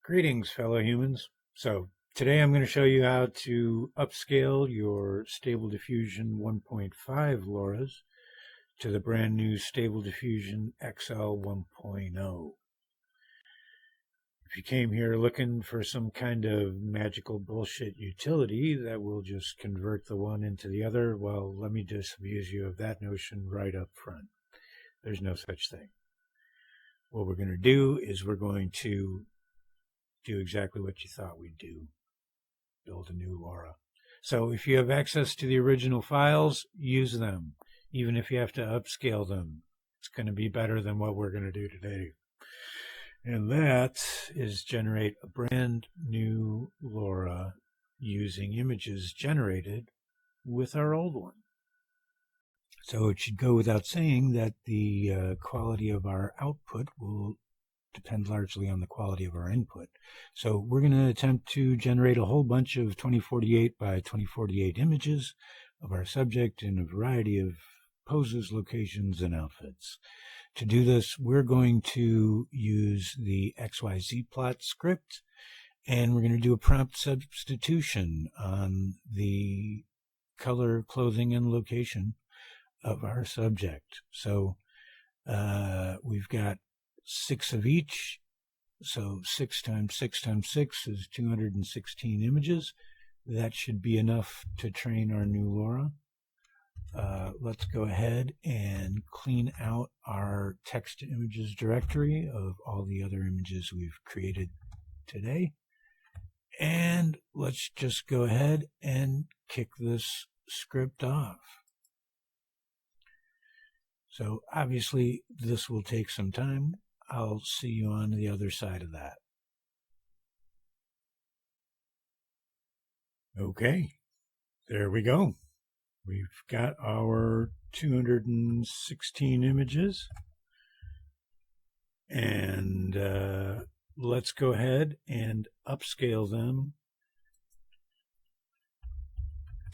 Greetings, fellow humans. So today I'm going to show you how to upscale your Stable Diffusion 1.5 LoRa's to the brand new Stable Diffusion XL 1.0. If you came here looking for some kind of magical bullshit utility that will just convert the one into the other, well, let me disabuse you of that notion right up front. There's no such thing. What we're going to do is we're going to do exactly what you thought we'd do. Build a new LoRa. So if you have access to the original files, use them. Even if you have to upscale them, it's going to be better than what we're going to do today. And that is generate a brand new LoRa using images generated with our old one. So it should go without saying that the quality of our output will depend largely on the quality of our input. So we're going to attempt to generate a whole bunch of 2048 by 2048 images of our subject in a variety of poses, locations, and outfits. To do this, we're going to use the XYZ plot script, and we're going to do a prompt substitution on the color, clothing, and location of our subject. So we've got 6 of each, so 6 times 6 times 6 is 216 images. That should be enough to train our new LoRa. Let's go ahead and clean out our text to images directory of all the other images we've created today. And let's just go ahead and kick this script off. So obviously this will take some time. I'll see you on the other side of that. Okay, there we go. We've got our 216 images. And let's go ahead and upscale them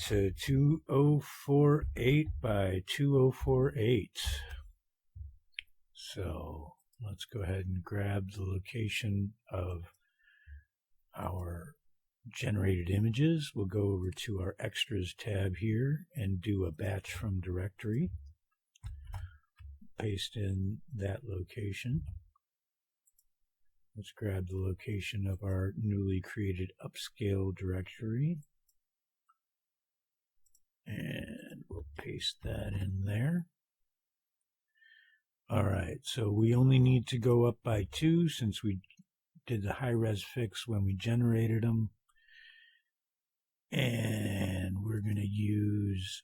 to 2048 by 2048. So let's go ahead and grab the location of our generated images. We'll go over to our extras tab here and do a batch from directory. Paste in that location. Let's grab the location of our newly created upscale directory. And we'll paste that in there. All right, so we only need to go up by 2 since we did the high-res fix when we generated them. And we're going to use,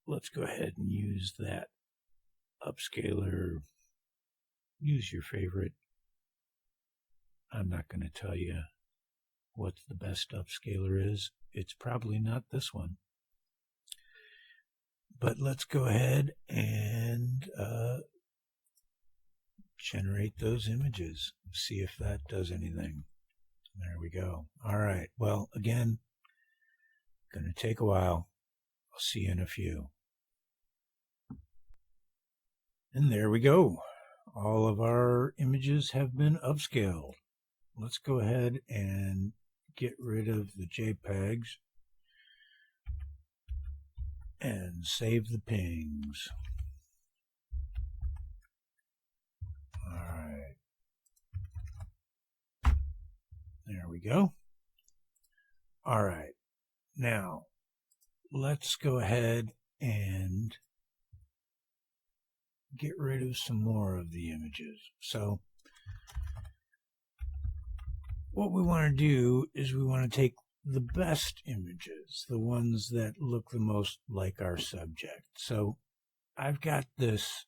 let's go ahead and use that upscaler. Use your favorite. I'm not going to tell you what the best upscaler is. It's probably not this one. But let's go ahead and generate those images. See if that does anything. There we go. All right. Well, again, going to take a while. I'll see you in a few. And there we go. All of our images have been upscaled. Let's go ahead and get rid of the JPEGs and save the pings. All right. There we go. All right. Now, let's go ahead and get rid of some more of the images. So what we want to do is we want to take the best images, the ones that look the most like our subject. So I've got this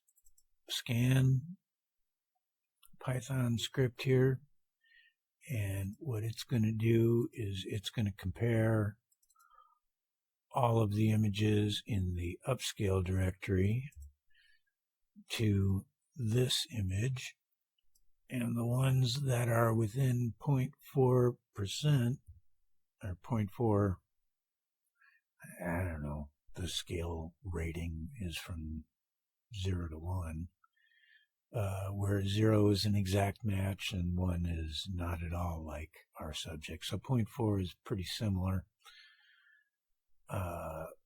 scan Python script here, and what it's going to do is it's going to compare all of the images in the upscale directory to this image, and the ones that are within 0.4% or 0.4, I don't know, the scale rating is from 0 to 1. where 0 is an exact match and 1 is not at all like our subject. So 0.4 is pretty similar.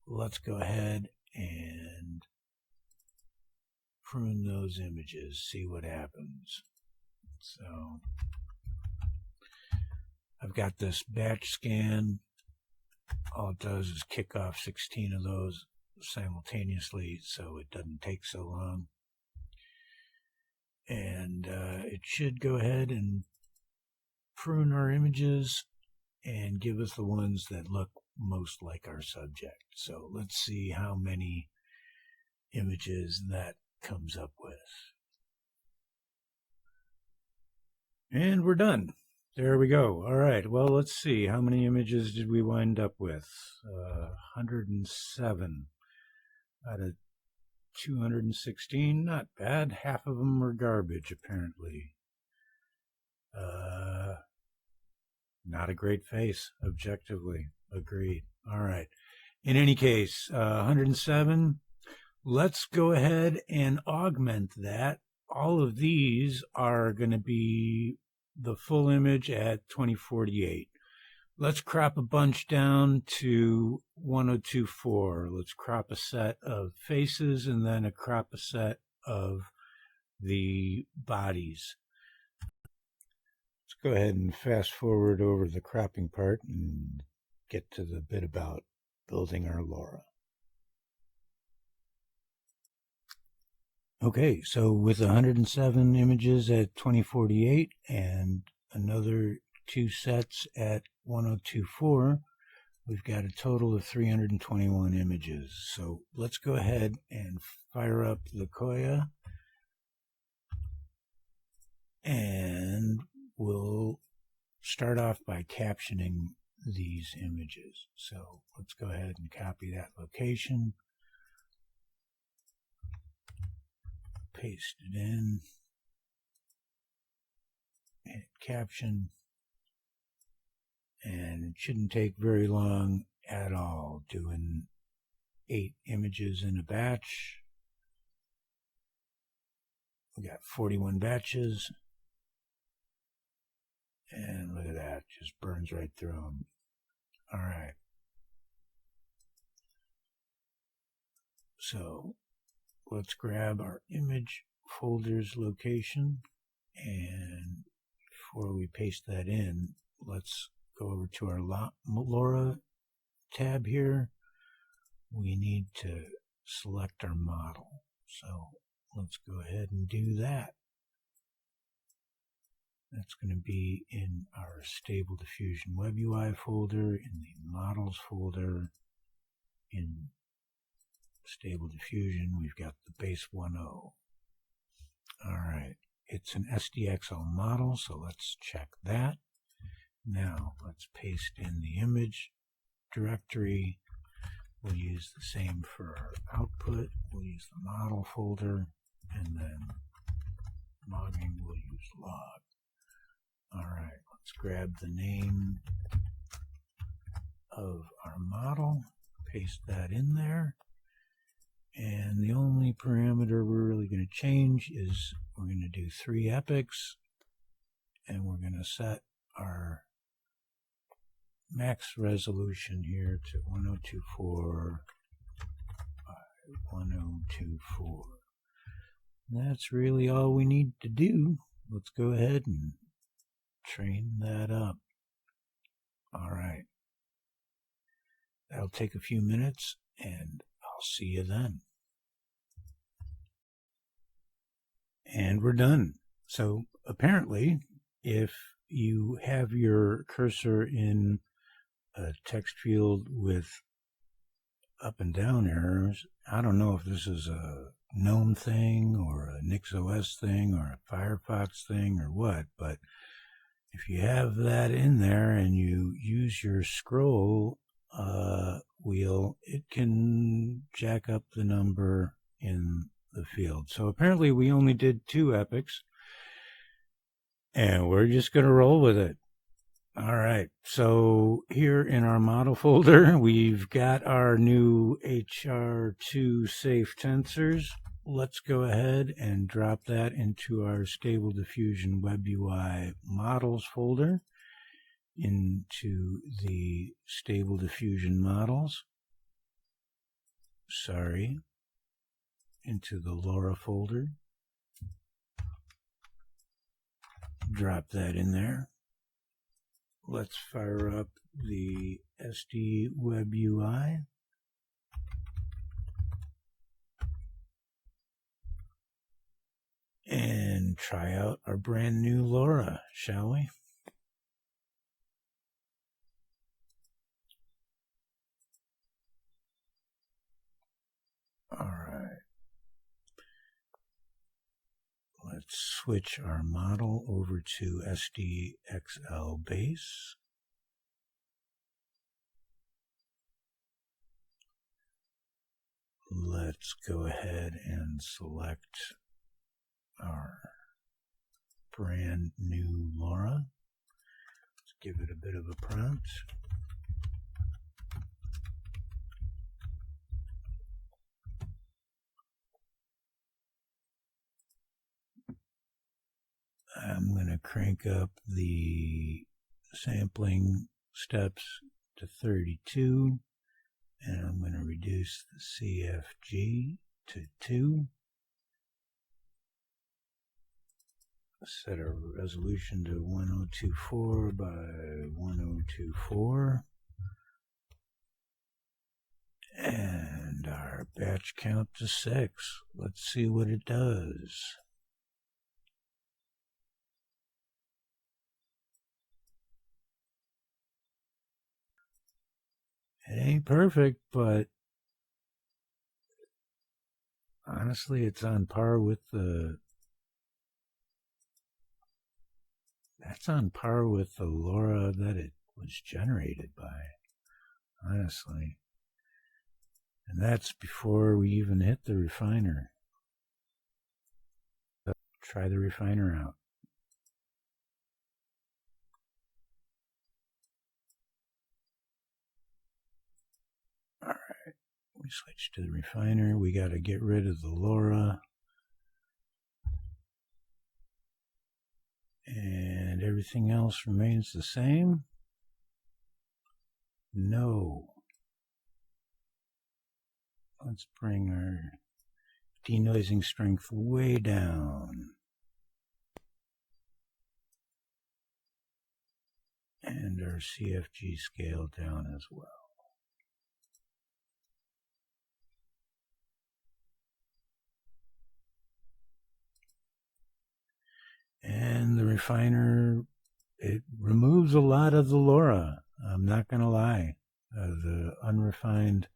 Let's go ahead and prune those images, see what happens. So I've got this batch scan. All it does is kick off 16 of those simultaneously, so it doesn't take so long. And it should go ahead and prune our images and give us the ones that look most like our subject. So let's see how many images that comes up with. And we're done. There we go. All right. Well, let's see. How many images did we wind up with? 107 out of 216. Not bad. Half of them were garbage, apparently. Not a great face, objectively. Agreed. All right. In any case, 107. Let's go ahead and augment that. All of these are going to be the full image at 2048. Let's crop a bunch down to 1024. Let's crop a set of faces and then crop a set of the bodies. Let's go ahead and fast forward over the cropping part and get to the bit about building our LoRA. Okay, so with 107 images at 2048 and another 2 sets at 1024, we've got a total of 321 images. So let's go ahead and fire up the Koya, and we'll start off by captioning these images. So let's go ahead and copy that location, paste it in, hit caption, and it shouldn't take very long at all, doing 8 images in a batch. We got 41 batches, and look at that, just burns right through them. All right, so let's grab our image folders location, and before we paste that in, let's go over to our LoRA tab here. We need to select our model, so let's go ahead and do that. That's going to be in our Stable Diffusion Web UI folder, in the Models folder. In Stable Diffusion, we've got the base 1.0. All right, it's an SDXL model, so let's check that. Now, let's paste in the image directory. We'll use the same for our output. We'll use the model folder, and then logging, we'll use log. All right, let's grab the name of our model, paste that in there. And the only parameter we're really going to change is we're going to do 3 epochs, and we're going to set our max resolution here to 1024 by 1024. That's really all we need to do. Let's go ahead and train that up. All right. That'll take a few minutes, and I'll see you then. And we're done. So apparently, if you have your cursor in a text field with up and down arrows, I don't know if this is a GNOME thing or a NixOS thing or a Firefox thing or what, but if you have that in there and you use your scroll wheel, it can jack up the number in the field. So apparently we only did 2 epochs, and we're just going to roll with it. All right, so here in our model folder, we've got our new HR2 safe tensors. let's go ahead and drop that into our Stable Diffusion Web UI Models folder, into the Stable Diffusion Models. Into the LoRA folder. Drop that in there. Let's fire up the SD Web UI. And try out our brand new LoRA, shall we? All right. Let's switch our model over to SDXL base. Let's go ahead and select our brand new LoRA. Let's give it a bit of a prompt. I'm going to crank up the sampling steps to 32, and I'm going to reduce the CFG to 2. Set our resolution to 1024 by 1024. And our batch count to 6. Let's see what it does. It ain't perfect, but honestly, it's on par with the... That's on par with the LoRA that it was generated by, honestly. And that's before we even hit the refiner. Try the refiner out. All right, we switch to the refiner. We got to get rid of the LoRA. And everything else remains the same? No. Let's bring our denoising strength way down. And our CFG scale down as well. And the refiner, it removes a lot of the LoRA. I'm not going to lie. The unrefined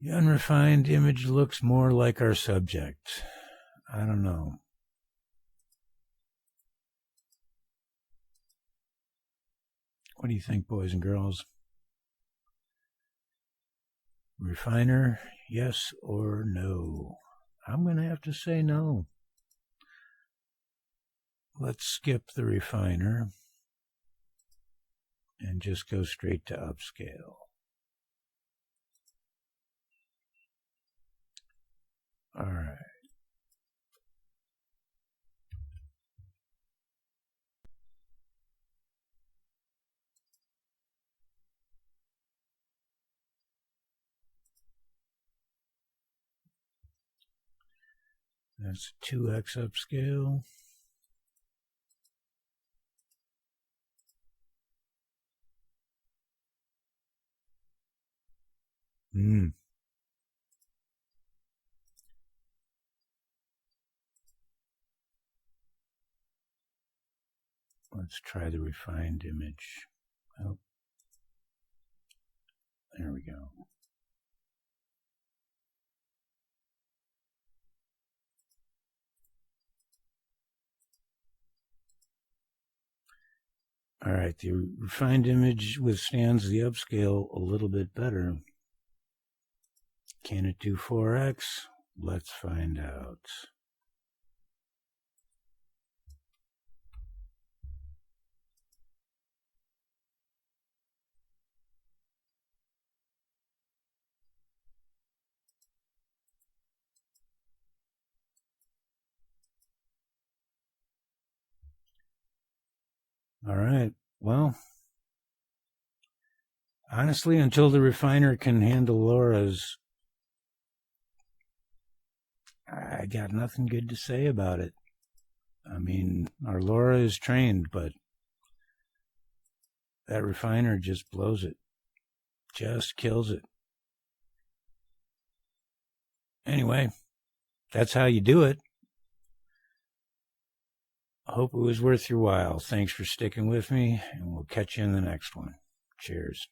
image looks more like our subject. I don't know. What do you think, boys and girls? Refiner, yes or no? I'm going to have to say no. Let's skip the refiner and just go straight to upscale. All right. That's 2x upscale. Let's try the refined image. Oh, there we go. All right, the refined image withstands the upscale a little bit better. Can it do 4x? Let's find out. All right. Well, honestly, until the refiner can handle LoRa's, I got nothing good to say about it. I mean, our LoRa is trained, but that refiner just blows it. Just kills it. Anyway, that's how you do it. I hope it was worth your while. Thanks for sticking with me, and we'll catch you in the next one. Cheers.